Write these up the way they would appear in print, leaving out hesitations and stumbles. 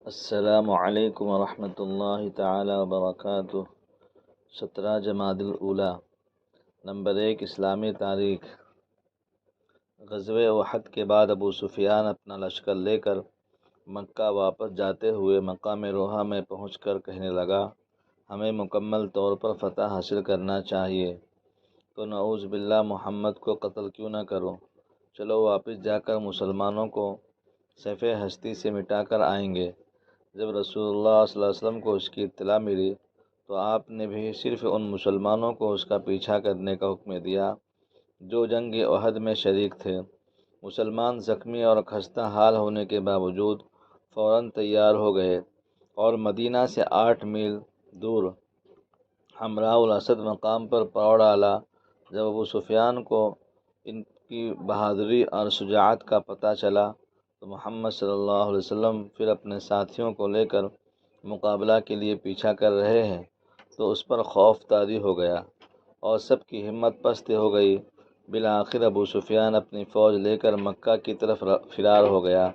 السلام علیکم ورحمۃ اللہ تعالی وبرکاتہ۔ 17 جمادی الاولیٰ۔ نمبر 1، اسلامی تاریخ۔ غزوہ احد کے بعد ابو سفیان اپنا لشکر لے کر مکہ واپس جاتے ہوئے مقام روحہ میں پہنچ کر کہنے لگا، ہمیں مکمل طور پر فتح حاصل کرنا چاہیے، تو نعوذ باللہ محمد کو قتل کیوں نہ کرو، چلو واپس جا کر مسلمانوں کو صف ہستی سے مٹا کر آئیں گے۔ جب رسول اللہ صلی اللہ علیہ وسلم کو اس کی اطلاع ملی تو آپ نے بھی صرف ان مسلمانوں کو اس کا پیچھا کرنے کا حکم دیا جو جنگ احد میں شریک تھے۔ مسلمان زخمی اور خستہ حال ہونے کے باوجود فوراً تیار ہو گئے اور مدینہ سے 8 میل دور حمراء الاسد مقام پر پڑاؤ ڈالا۔ جب ابو سفیان کو ان کی بہادری اور شجاعت کا پتہ چلا تو محمد صلی اللہ علیہ وسلم پھر اپنے ساتھیوں کو لے کر مقابلہ کے لیے پیچھا کر رہے ہیں تو اس پر خوف طاری ہو گیا اور سب کی ہمت پست ہو گئی۔ بالآخر ابو سفیان اپنی فوج لے کر مکہ کی طرف فرار ہو گیا۔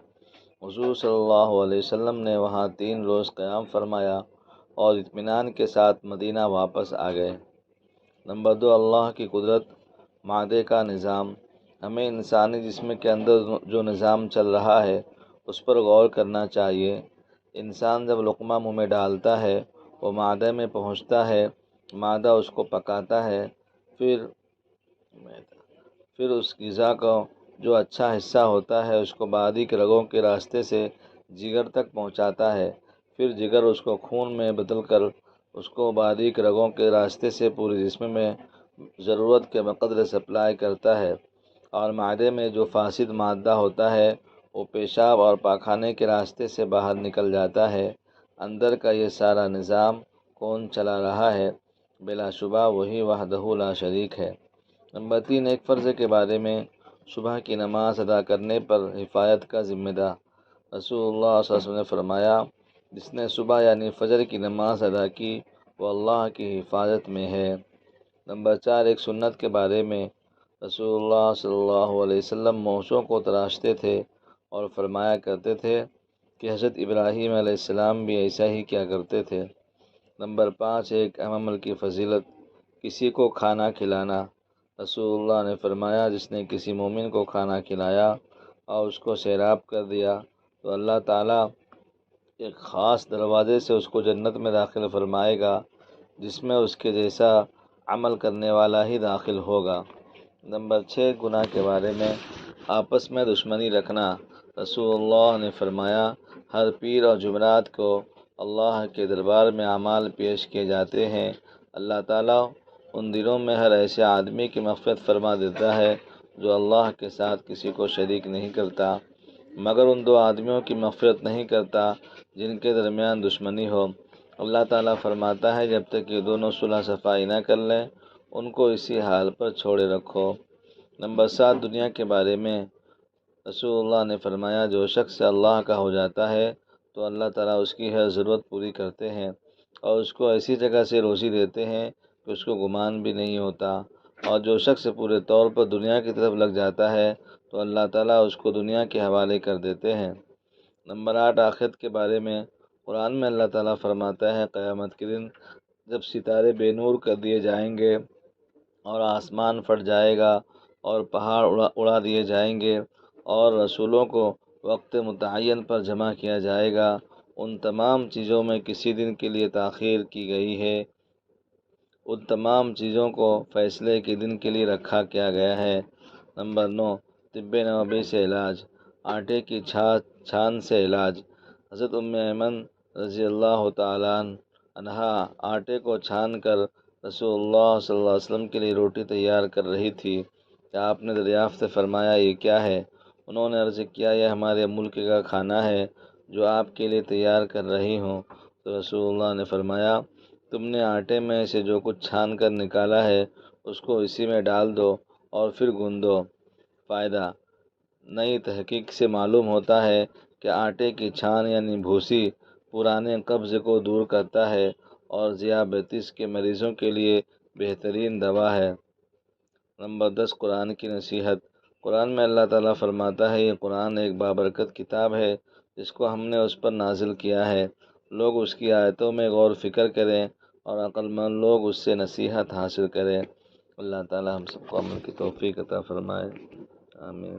حضور صلی اللہ علیہ وسلم نے وہاں 3 روز قیام فرمایا اور اطمینان کے ساتھ مدینہ واپس آ گئے۔ نمبر 2، اللہ کی قدرت، معدے کا نظام۔ ہمیں انسانی جسم کے اندر جو نظام چل رہا ہے اس پر غور کرنا چاہیے۔ انسان جب لقمہ منہ میں ڈالتا ہے وہ معدے میں پہنچتا ہے، معدہ اس کو پکاتا ہے، پھر اس غذا کا جو اچھا حصہ ہوتا ہے اس کو باریک رگوں کے راستے سے جگر تک پہنچاتا ہے، پھر جگر اس کو خون میں بدل کر اس کو باریک رگوں کے راستے سے پورے جسم میں ضرورت کے بقدر سپلائی کرتا ہے، اور معدے میں جو فاسد مادہ ہوتا ہے وہ پیشاب اور پاخانے کے راستے سے باہر نکل جاتا ہے۔ اندر کا یہ سارا نظام کون چلا رہا ہے؟ بلا شبہ وہی وحدہ لا شریک ہے۔ نمبر 3، ایک فرض کے بارے میں۔ صبح کی نماز ادا کرنے پر حفاظت کا ذمہ دار۔ رسول اللہ صلی اللہ علیہ وسلم نے فرمایا، جس نے صبح یعنی فجر کی نماز ادا کی وہ اللہ کی حفاظت میں ہے۔ نمبر 4، ایک سنت کے بارے میں۔ رسول اللہ صلی اللہ علیہ وسلم موشوں کو تراشتے تھے اور فرمایا کرتے تھے کہ حضرت ابراہیم علیہ السلام بھی ایسا ہی کیا کرتے تھے۔ نمبر 5، ایک اہم عمل کی فضیلت، کسی کو کھانا کھلانا۔ رسول اللہ نے فرمایا، جس نے کسی مومن کو کھانا کھلایا اور اس کو سیراب کر دیا تو اللہ تعالیٰ ایک خاص دروازے سے اس کو جنت میں داخل فرمائے گا جس میں اس کے جیسا عمل کرنے والا ہی داخل ہوگا۔ نمبر 6، گناہ کے بارے میں۔ آپس میں دشمنی رکھنا۔ رسول اللہ نے فرمایا، ہر پیر اور جمعرات کو اللہ کے دربار میں اعمال پیش کیے جاتے ہیں۔ اللہ تعالیٰ ان دنوں میں ہر ایسے آدمی کی مغفرت فرما دیتا ہے جو اللہ کے ساتھ کسی کو شریک نہیں کرتا، مگر ان 2 آدمیوں کی مغفرت نہیں کرتا جن کے درمیان دشمنی ہو۔ اللہ تعالیٰ فرماتا ہے، جب تک یہ دونوں صلح صفائی نہ کر لیں ان کو اسی حال پر چھوڑے رکھو۔ نمبر 7، دنیا کے بارے میں۔ رسول اللہ نے فرمایا، جو شخص اللہ کا ہو جاتا ہے تو اللہ تعالیٰ اس کی ہر ضرورت پوری کرتے ہیں اور اس کو ایسی جگہ سے روزی دیتے ہیں کہ اس کو گمان بھی نہیں ہوتا، اور جو شخص پورے طور پر دنیا کی طرف لگ جاتا ہے تو اللہ تعالیٰ اس کو دنیا کے حوالے کر دیتے ہیں۔ نمبر 8، آخرت کے بارے میں۔ قرآن میں اللہ تعالیٰ فرماتا ہے، قیامت کے دن جب ستارے بے نور کر دیے جائیں گے اور آسمان پھٹ جائے گا اور پہاڑ اڑا دیے جائیں گے اور رسولوں کو وقت متعین پر جمع کیا جائے گا، ان تمام چیزوں میں کسی دن کے لیے تاخیر کی گئی ہے، ان تمام چیزوں کو فیصلے کے دن کے لیے رکھا کیا گیا ہے۔ نمبر 9، طب نبوی سے علاج۔ آٹے کی چھان سے علاج۔ حضرت ام ایمن رضی اللہ تعالیٰ عنہا آٹے کو چھان کر رسول اللہ صلی اللہ علیہ وسلم کے لیے روٹی تیار کر رہی تھی کہ آپ نے دریافت فرمایا، یہ کیا ہے؟ انہوں نے عرض کیا، یہ ہمارے ملک کا کھانا ہے جو آپ کے لیے تیار کر رہی ہوں۔ تو رسول اللہ نے فرمایا، تم نے آٹے میں سے جو کچھ چھان کر نکالا ہے اس کو اسی میں ڈال دو اور پھر گوندو۔ فائدہ: نئی تحقیق سے معلوم ہوتا ہے کہ آٹے کی چھان یعنی بھوسی پرانے قبض کو دور کرتا ہے اور ذیابیطس کے مریضوں کے لیے بہترین دوا ہے۔ نمبر 10، قرآن کی نصیحت۔ قرآن میں اللہ تعالیٰ فرماتا ہے، یہ قرآن ایک بابرکت کتاب ہے جس کو ہم نے اس پر نازل کیا ہے، لوگ اس کی آیتوں میں غور و فکر کریں اور عقل مند لوگ اس سے نصیحت حاصل کریں۔ اللہ تعالی ہم سب کو عمل کی توفیق عطا فرمائے، آمین۔